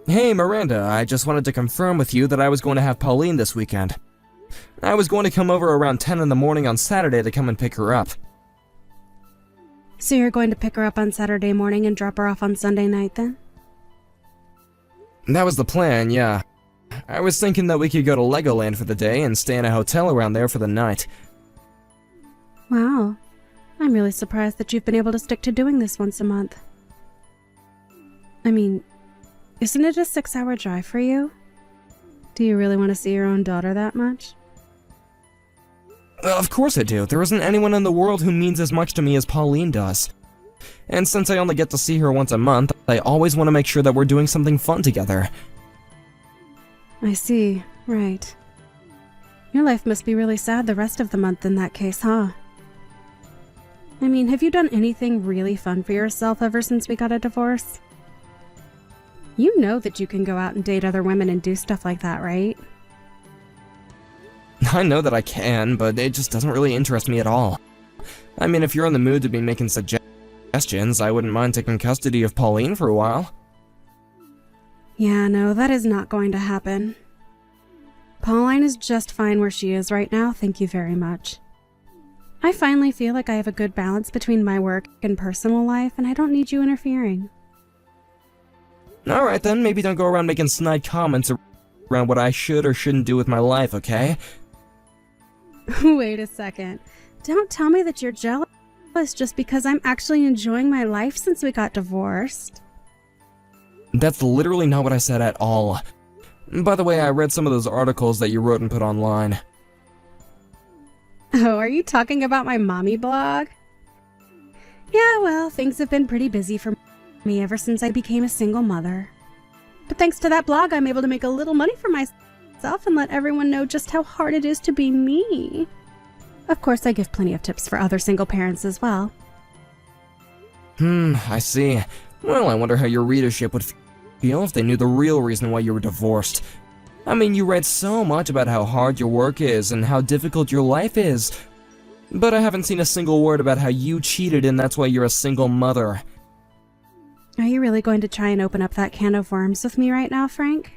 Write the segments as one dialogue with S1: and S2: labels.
S1: Hey Miranda, I just wanted to confirm with you that I was going to have Pauline this weekend. I was going to come over around 10 in the morning on Saturday to come and pick her up.
S2: So you're going to pick her up on Saturday morning and drop her off on Sunday night then?
S1: That was the plan, yeah. I was thinking that we could go to Legoland for the day and stay in a hotel around there for the night.
S2: Wow. I'm really surprised that you've been able to stick to doing this once a month. I mean, isn't it a 6-hour drive for you? Do you really want to see your own daughter that much?
S1: Of course I do. There isn't anyone in the world who means as much to me as Pauline does. And since I only get to see her once a month, I always want to make sure that we're doing something fun together.
S2: I see. Right. Your life must be really sad the rest of the month in that case, huh? I mean, have you done anything really fun for yourself ever since we got a divorce? You know that you can go out and date other women and do stuff like that, right?
S1: I know that I can, but it just doesn't really interest me at all. I mean, if you're in the mood to be making suggestions, I wouldn't mind taking custody of Pauline for a while.
S2: Yeah, no, that is not going to happen. Pauline is just fine where she is right now, thank you very much. I finally feel like I have a good balance between my work and personal life, and I don't need you interfering.
S1: Alright then, maybe don't go around making snide comments around what I should or shouldn't do with my life, okay?
S2: Wait a second. Don't tell me that you're jealous just because I'm actually enjoying my life since we got divorced.
S1: That's literally not what I said at all. By the way, I read some of those articles that you wrote and put online.
S2: Oh, are you talking about my mommy blog? Yeah, well, things have been pretty busy for me ever since I became a single mother. But thanks to that blog, I'm able to make a little money for myself and let everyone know just how hard it is to be me. Of course, I give plenty of tips for other single parents as well.
S1: I see. Well, I wonder how your readership would feel if they knew the real reason why you were divorced. I mean, you write so much about how hard your work is and how difficult your life is, but I haven't seen a single word about how you cheated and that's why you're a single mother.
S2: Are you really going to try and open up that can of worms with me right now, Frank?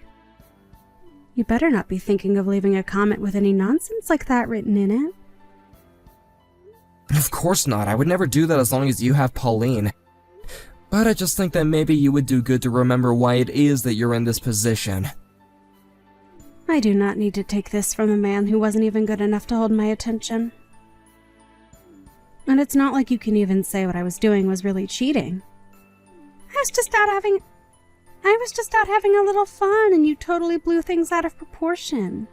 S2: You better not be thinking of leaving a comment with any nonsense like that written in it.
S1: Of course not. I would never do that as long as you have Pauline. But I just think that maybe you would do good to remember why it is that you're in this position.
S2: I do not need to take this from a man who wasn't even good enough to hold my attention. And it's not like you can even say what I was doing was really cheating. I was just out having a little fun, and you totally blew things out of proportion.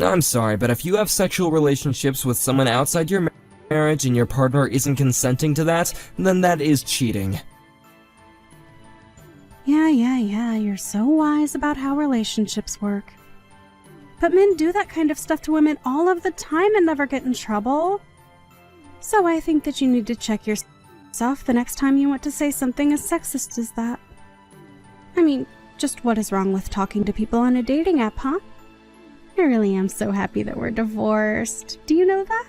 S1: I'm sorry, but if you have sexual relationships with someone outside your marriage and your partner isn't consenting to that, then that is cheating.
S2: Yeah, you're so wise about how relationships work. But men do that kind of stuff to women all of the time and never get in trouble. So I think that you need to check yourself the next time you want to say something as sexist as that. I mean, just what is wrong with talking to people on a dating app, huh? I really am so happy that we're divorced. Do you know that?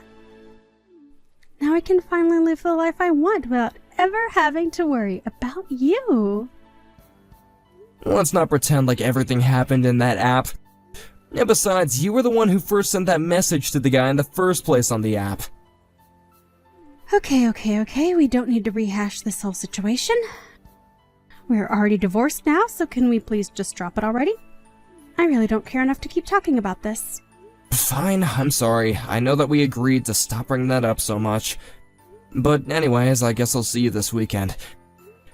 S2: Now I can finally live the life I want without ever having to worry about you.
S1: Let's not pretend like everything happened in that app. And besides, you were the one who first sent that message to the guy in the first place on the app.
S2: Okay. We don't need to rehash this whole situation. We're already divorced now, so can we please just drop it already? I really don't care enough to keep talking about this.
S1: Fine, I'm sorry. I know that we agreed to stop bringing that up so much. But anyways, I guess I'll see you this weekend.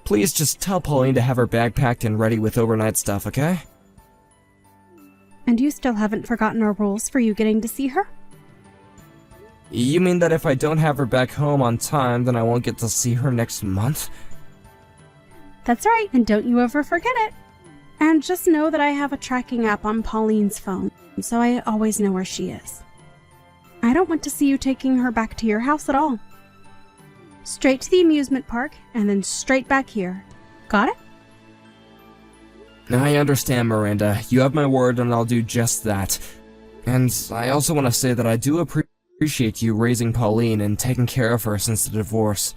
S1: Please just tell Pauline to have her bag packed and ready with overnight stuff, okay?
S2: And you still haven't forgotten our rules for you getting to see her?
S1: You mean that if I don't have her back home on time, then I won't get to see her next month?
S2: That's right, and don't you ever forget it. And just know that I have a tracking app on Pauline's phone, so I always know where she is. I don't want to see you taking her back to your house at all. Straight to the amusement park, and then straight back here. Got it?
S1: I understand, Miranda. You have my word, and I'll do just that. And I also want to say that I do appreciate you raising Pauline and taking care of her since the divorce.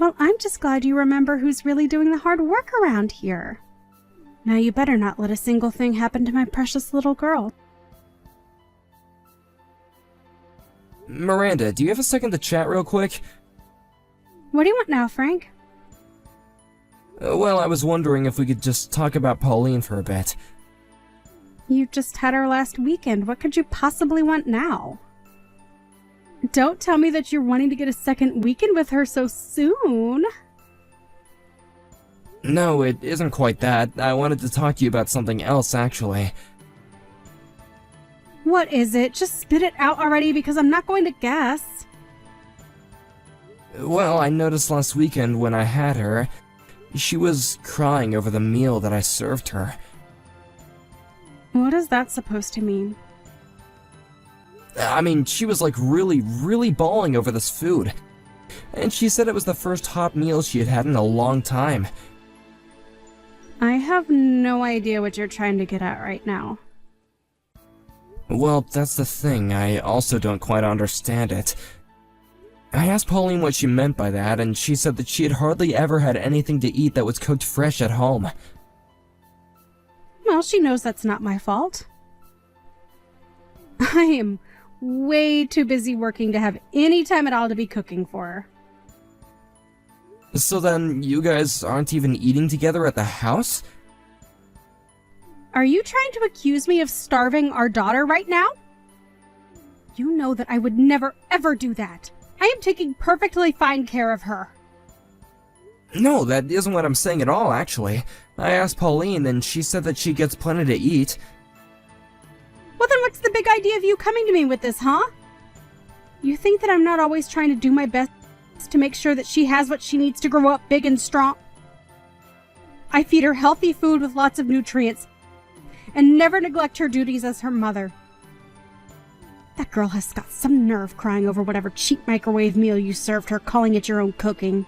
S2: Well, I'm just glad you remember who's really doing the hard work around here. Now you better not let a single thing happen to my precious little girl.
S1: Miranda, do you have a second to chat real quick?
S2: What do you want now, Frank?
S1: Well, I was wondering if we could just talk about Pauline for a bit.
S2: You just had her last weekend. What could you possibly want now? Don't tell me that you're wanting to get a second weekend with her so soon.
S1: No, it isn't quite that. I wanted to talk to you about something else, actually.
S2: What is it? Just spit it out already because I'm not going to guess.
S1: Well, I noticed last weekend when I had her, she was crying over the meal that I served her.
S2: What is that supposed to mean?
S1: I mean, she was like really bawling over this food. And she said it was the first hot meal she had had in a long time.
S2: I have no idea what you're trying to get at right now.
S1: Well, that's the thing, I also don't quite understand it. I asked Pauline what she meant by that, and she said that she had hardly ever had anything to eat that was cooked fresh at home.
S2: Well, she knows that's not my fault. I am way too busy working to have any time at all to be cooking for her.
S1: So then, you guys aren't even eating together at the house?
S2: Are you trying to accuse me of starving our daughter right now? You know that I would never ever do that. I am taking perfectly fine care of her.
S1: No, that isn't what I'm saying at all, actually. I asked Pauline, and she said that she gets plenty to eat.
S2: Well, then what's the big idea of you coming to me with this, huh? You think that I'm not always trying to do my best to make sure that she has what she needs to grow up big and strong? I feed her healthy food with lots of nutrients, and never neglect her duties as her mother. That girl has got some nerve crying over whatever cheap microwave meal you served her, calling it your own cooking.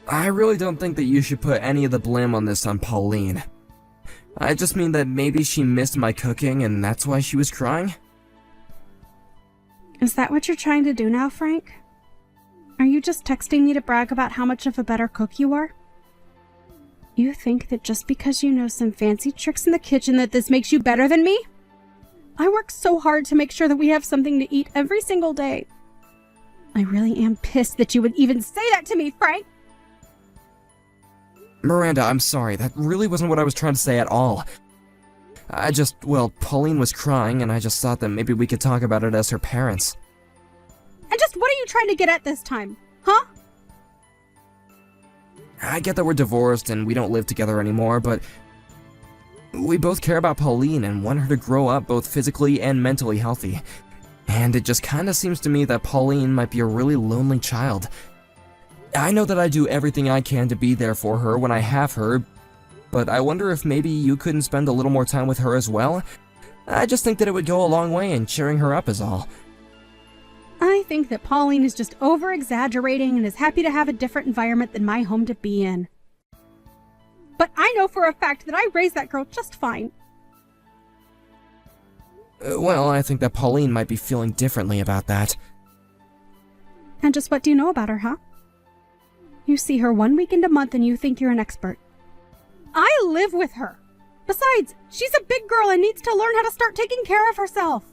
S1: I really don't think that you should put any of the blame on this on Pauline. I just mean that maybe she missed my cooking and that's why she was crying.
S2: Is that what you're trying to do now, Frank? Are you just texting me to brag about how much of a better cook you are? You think that just because you know some fancy tricks in the kitchen that this makes you better than me? I work so hard to make sure that we have something to eat every single day. I really am pissed that you would even say that to me, Frank!
S1: Miranda, I'm sorry, that really wasn't what I was trying to say at all. Well, Pauline was crying and I just thought that maybe we could talk about it as her parents.
S2: And just what are you trying to get at this time, huh?
S1: I get that we're divorced and we don't live together anymore, but we both care about Pauline and want her to grow up both physically and mentally healthy. And it just kinda seems to me that Pauline might be a really lonely child. I know that I do everything I can to be there for her when I have her, but I wonder if maybe you couldn't spend a little more time with her as well? I just think that it would go a long way in cheering her up is all.
S2: I think that Pauline is just over-exaggerating and is happy to have a different environment than my home to be in. But I know for a fact that I raised that girl just fine.
S1: Well, I think that Pauline might be feeling differently about that.
S2: And just what do you know about her, huh? You see her 1 weekend a month and you think you're an expert. I live with her. Besides, she's a big girl and needs to learn how to start taking care of herself.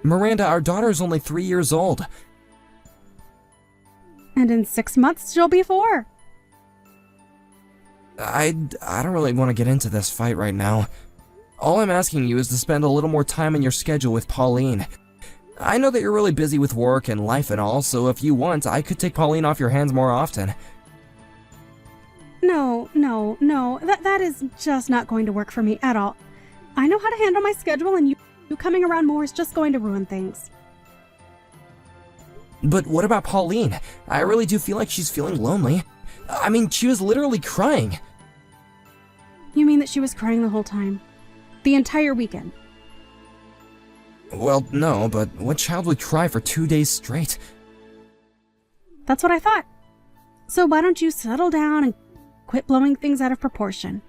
S1: Miranda, our daughter's only 3 years old.
S2: And in 6 months, she'll be 4.
S1: I don't really want to get into this fight right now. All I'm asking you is to spend a little more time in your schedule with Pauline. I know that you're really busy with work and life and all, so if you want, I could take Pauline off your hands more often.
S2: No. That is just not going to work for me at all. I know how to handle my schedule, and you coming around more is just going to ruin things.
S1: But what about Pauline? I really do feel like she's feeling lonely. I mean, she was literally crying.
S2: You mean that she was crying the whole time? The entire weekend?
S1: Well, no, but what child would cry for 2 days straight?
S2: That's what I thought. So why don't you settle down and quit blowing things out of proportion?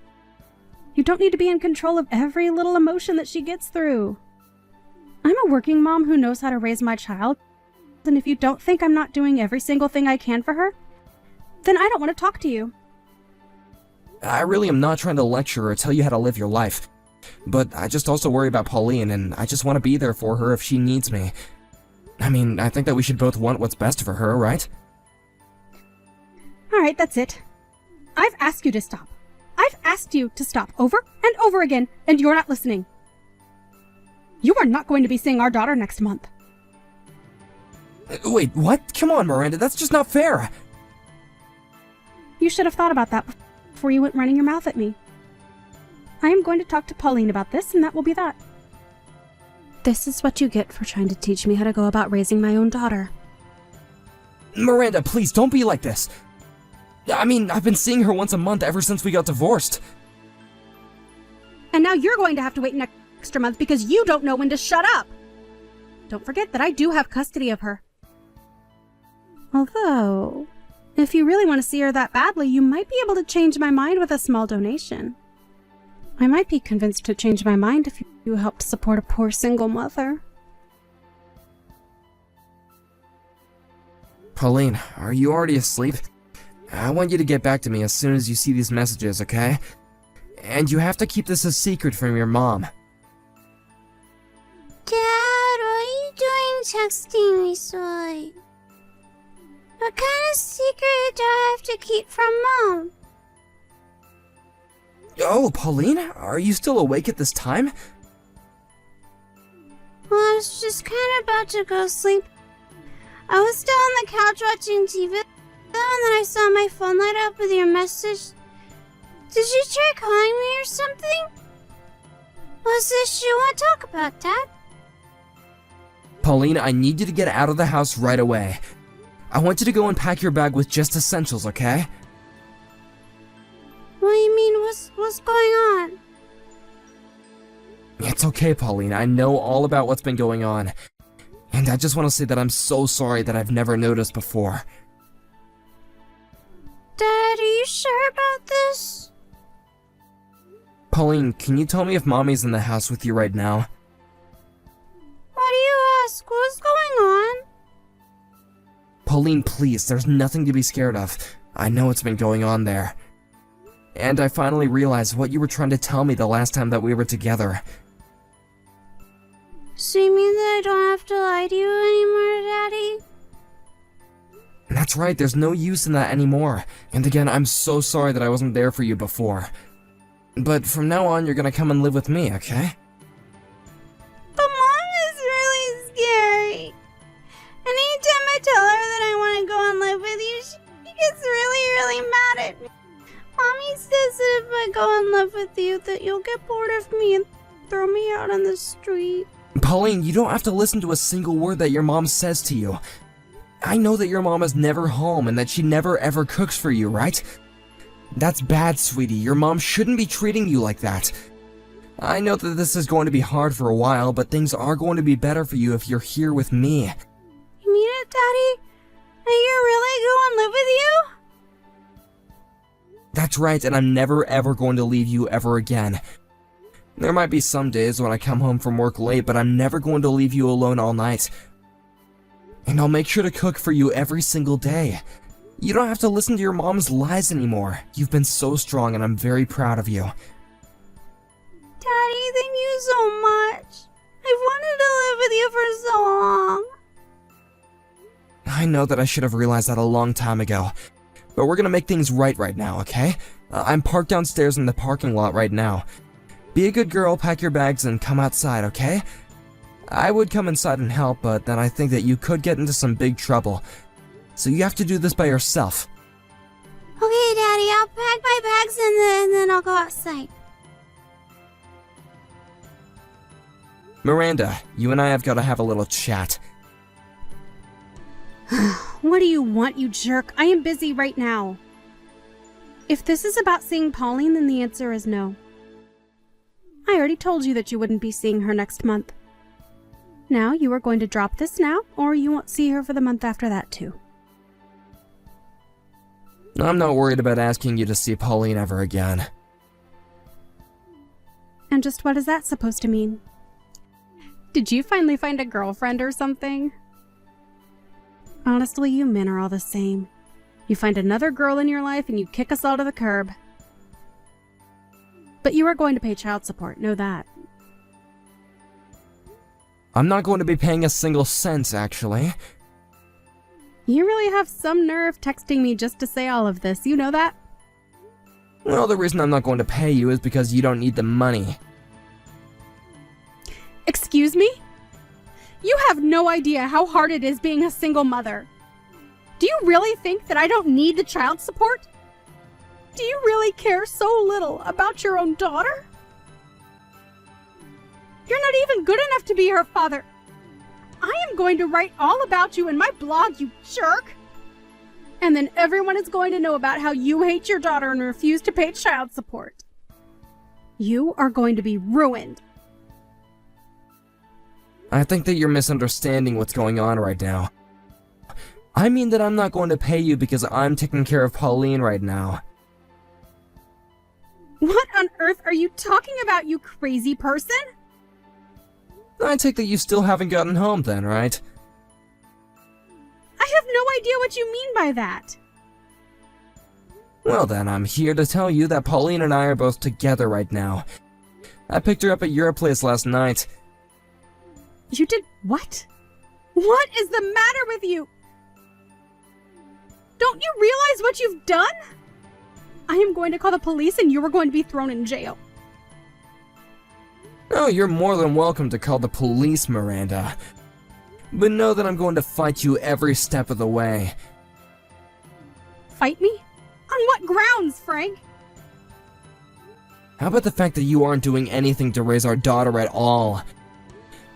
S2: You don't need to be in control of every little emotion that she gets through. I'm a working mom who knows how to raise my child, and if you don't think I'm not doing every single thing I can for her, then I don't want to talk to you.
S1: I really am not trying to lecture or tell you how to live your life. But I just also worry about Pauline, and I just want to be there for her if she needs me. I mean, I think that we should both want what's best for her, right?
S2: Alright, that's it. I've asked you to stop. I've asked you to stop over and over again, and you're not listening. You are not going to be seeing our daughter next month.
S1: Wait, what? Come on, Miranda, that's just not fair.
S2: You should have thought about that before you went running your mouth at me. I am going to talk to Pauline about this, and that will be that. This is what you get for trying to teach me how to go about raising my own daughter.
S1: Miranda, please, don't be like this. I mean, I've been seeing her once a month ever since we got divorced.
S2: And now you're going to have to wait an extra month because you don't know when to shut up. Don't forget that I do have custody of her. Although, if you really want to see her that badly, you might be able to change my mind with a small donation. I might be convinced to change my mind if you helped support a poor single mother.
S1: Pauline, are you already asleep? I want you to get back to me as soon as you see these messages, okay? And you have to keep this a secret from your mom.
S3: Dad, what are you doing texting me so late? What kind of secret do I have to keep from Mom?
S1: Oh, Pauline, are you still awake at this time?
S3: Well, I was just kind of about to go sleep. I was still on the couch watching TV, and then I saw my phone light up with your message. Did you try calling me or something? What's this you want to talk about, Dad?
S1: Pauline, I need you to get out of the house right away. I want you to go and pack your bag with just essentials, okay?
S3: What do you mean? What's going on?
S1: It's okay, Pauline. I know all about what's been going on. And I just want to say that I'm so sorry that I've never noticed before.
S3: Dad, are you sure about this?
S1: Pauline, can you tell me if Mommy's in the house with you right now?
S3: Why do you ask? What's going on?
S1: Pauline, please, there's nothing to be scared of. I know what's been going on there. And I finally realized what you were trying to tell me the last time that we were together.
S3: So you mean that I don't have to lie to you anymore, Daddy?
S1: That's right, there's no use in that anymore. And again, I'm so sorry that I wasn't there for you before. But from now on, you're gonna come and live with me, okay?
S3: But Mom is really scary. Anytime I tell her that I want to go and live with you, she gets really mad at me. Mommy says that if I go and live with you, that you'll get bored of me and throw me out on the street.
S1: Pauline, you don't have to listen to a single word that your mom says to you. I know that your mom is never home and that she never ever cooks for you, right? That's bad, sweetie. Your mom shouldn't be treating you like that. I know that this is going to be hard for a while, but things are going to be better for you if you're here with me.
S3: You mean it, Daddy? Are you really going to live with you?
S1: That's right, and I'm never ever going to leave you ever again. There might be some days when I come home from work late, but I'm never going to leave you alone all night. And I'll make sure to cook for you every single day. You don't have to listen to your mom's lies anymore. You've been so strong, and I'm very proud of you.
S3: Daddy, thank you so much. I've wanted to live with you for so long.
S1: I know that I should have realized that a long time ago. But we're gonna make things right now, okay? I'm parked downstairs in the parking lot right now. Be a good girl, pack your bags, and come outside, okay? I would come inside and help, but then I think that you could get into some big trouble. So you have to do this by yourself.
S3: Okay, Daddy, I'll pack my bags and then I'll go outside.
S1: Miranda, you and I have got to have a little chat.
S2: What do you want, you jerk? I am busy right now. If this is about seeing Pauline, then the answer is no. I already told you that you wouldn't be seeing her next month. Now, you are going to drop this now, or you won't see her for the month after that, too.
S1: I'm not worried about asking you to see Pauline ever again.
S2: And just what is that supposed to mean? Did you finally find a girlfriend or something? Honestly, you men are all the same. You find another girl in your life and you kick us all to the curb. But you are going to pay child support, know that.
S1: I'm not going to be paying a single cent, actually.
S2: You really have some nerve texting me just to say all of this, you know that?
S1: Well, the reason I'm not going to pay you is because you don't need the money.
S2: Excuse me? You have no idea how hard it is being a single mother. Do you really think that I don't need the child support? Do you really care so little about your own daughter? You're not even good enough to be her father. I am going to write all about you in my blog, you jerk. And then everyone is going to know about how you hate your daughter and refuse to pay child support. You are going to be ruined.
S1: I think that you're misunderstanding what's going on right now. I mean that I'm not going to pay you because I'm taking care of Pauline right now.
S2: What on earth are you talking about, you crazy person?
S1: I take that you still haven't gotten home then, right?
S2: I have no idea what you mean by that.
S1: Well then, I'm here to tell you that Pauline and I are both together right now. I picked her up at your place last night.
S2: You did what? What is the matter with you? Don't you realize what you've done? I am going to call the police and you are going to be thrown in jail.
S1: Oh, you're more than welcome to call the police, Miranda. But know that I'm going to fight you every step of the way.
S2: Fight me? On what grounds, Frank?
S1: How about the fact that you aren't doing anything to raise our daughter at all?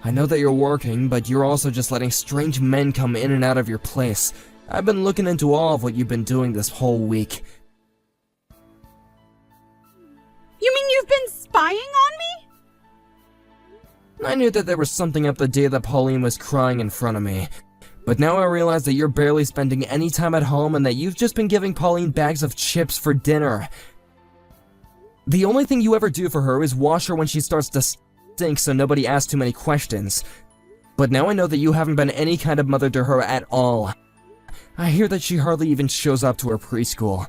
S1: I know that you're working, but you're also just letting strange men come in and out of your place. I've been looking into all of what you've been doing this whole week.
S2: You mean you've been spying on me?
S1: I knew that there was something up the day that Pauline was crying in front of me. But now I realize that you're barely spending any time at home and that you've just been giving Pauline bags of chips for dinner. The only thing you ever do for her is wash her when she starts to stink so nobody asks too many questions. But now I know that you haven't been any kind of mother to her at all. I hear that she hardly even shows up to her preschool.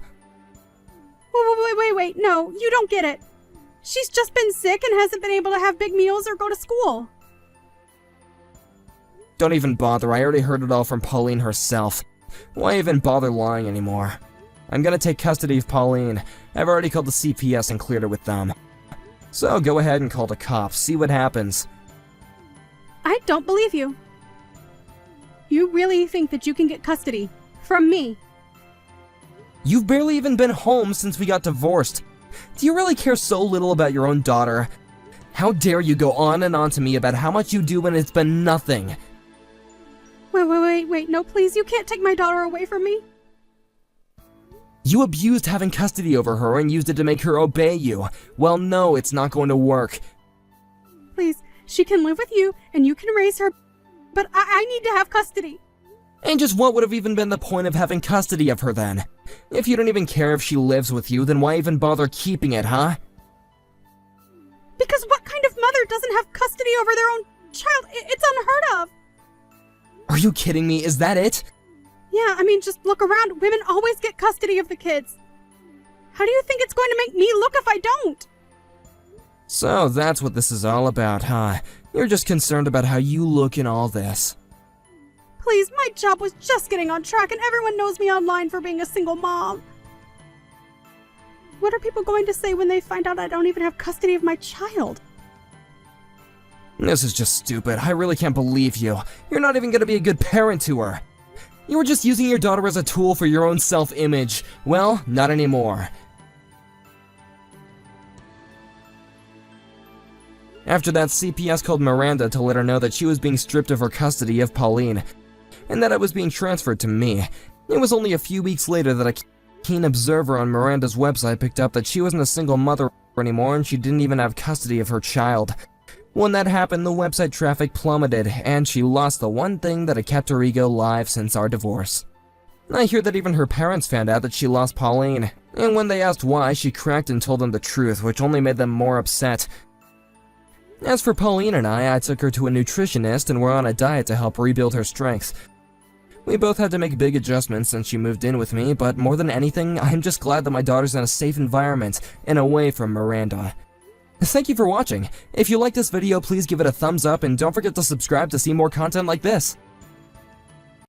S2: Wait, no, you don't get it. She's just been sick and hasn't been able to have big meals or go to school.
S1: Don't even bother, I already heard it all from Pauline herself. Why even bother lying anymore? I'm gonna take custody of Pauline. I've already called the CPS and cleared it with them. So go ahead and call the cops, see what happens.
S2: I don't believe you. You really think that you can get custody from me?
S1: You've barely even been home since we got divorced. Do you really care so little about your own daughter? How dare you go on and on to me about how much you do when it's been nothing?
S2: Wait, no, please, you can't take my daughter away from me.
S1: You abused having custody over her and used it to make her obey you. Well, no, it's not going to work.
S2: Please, she can live with you and you can raise her, but I need to have custody.
S1: And just what would have even been the point of having custody of her then? If you don't even care if she lives with you, then why even bother keeping it, huh?
S2: Because what kind of mother doesn't have custody over their own child? It's unheard of.
S1: Are you kidding me? Is that it?
S2: Yeah, I mean, just look around. Women always get custody of the kids. How do you think it's going to make me look if I don't?
S1: So that's what this is all about, huh? You're just concerned about how you look in all this.
S2: Please, my job was just getting on track and everyone knows me online for being a single mom. What are people going to say when they find out I don't even have custody of my child?
S1: This is just stupid. I really can't believe you. You're not even gonna be a good parent to her. You were just using your daughter as a tool for your own self-image. Well, not anymore. After that, CPS called Miranda to let her know that she was being stripped of her custody of Pauline, and that it was being transferred to me. It was only a few weeks later that a keen observer on Miranda's website picked up that she wasn't a single mother anymore and she didn't even have custody of her child. When that happened, the website traffic plummeted, and she lost the one thing that had kept her ego alive since our divorce. I hear that even her parents found out that she lost Pauline, and when they asked why, she cracked and told them the truth, which only made them more upset. As for Pauline and I took her to a nutritionist and we're on a diet to help rebuild her strength. We both had to make big adjustments since she moved in with me, but more than anything, I'm just glad that my daughter's in a safe environment and away from Miranda. Thank you for watching. If you liked this video, please give it a thumbs up and don't forget to subscribe to see more content like this.